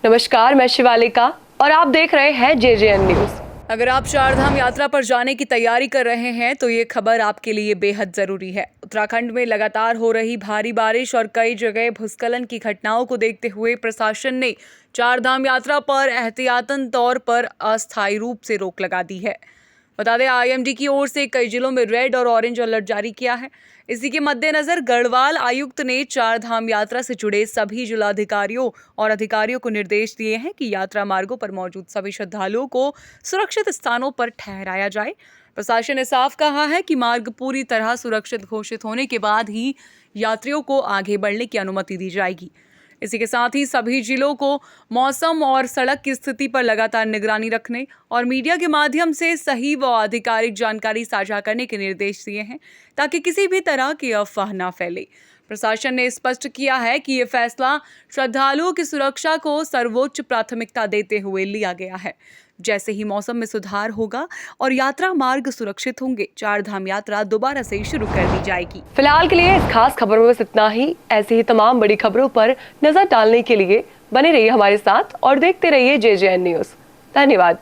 नमस्कार, मैं शिवालिका और आप देख रहे हैं JJN न्यूज। अगर आप चारधाम यात्रा पर जाने की तैयारी कर रहे हैं तो ये खबर आपके लिए बेहद जरूरी है। उत्तराखंड में लगातार हो रही भारी बारिश और कई जगह भूस्खलन की घटनाओं को देखते हुए प्रशासन ने चारधाम यात्रा पर एहतियातन तौर पर अस्थायी रूप से रोक लगा दी है। बता दें, IMD की ओर से कई जिलों में रेड और ऑरेंज अलर्ट जारी किया है। इसी के मद्देनजर गढ़वाल आयुक्त ने चारधाम यात्रा से जुड़े सभी जिलाधिकारियों और अधिकारियों को निर्देश दिए हैं कि यात्रा मार्गों पर मौजूद सभी श्रद्धालुओं को सुरक्षित स्थानों पर ठहराया जाए। प्रशासन ने साफ कहा है कि मार्ग पूरी तरह सुरक्षित घोषित होने के बाद ही यात्रियों को आगे बढ़ने की अनुमति दी जाएगी। इसी के साथ ही सभी जिलों को मौसम और सड़क की स्थिति पर लगातार निगरानी रखने और मीडिया के माध्यम से सही व आधिकारिक जानकारी साझा करने के निर्देश दिए हैं, ताकि किसी भी तरह की अफवाह न फैले। प्रशासन ने स्पष्ट किया है कि ये फैसला श्रद्धालुओं की सुरक्षा को सर्वोच्च प्राथमिकता देते हुए लिया गया है। जैसे ही मौसम में सुधार होगा और यात्रा मार्ग सुरक्षित होंगे, चारधाम यात्रा दोबारा से शुरू कर दी जाएगी। फिलहाल के लिए इस खास खबरों में बस इतना ही। ऐसी ही तमाम बड़ी खबरों पर नजर डालने के लिए बने रहिए हमारे साथ और देखते रहिए JJN न्यूज। धन्यवाद।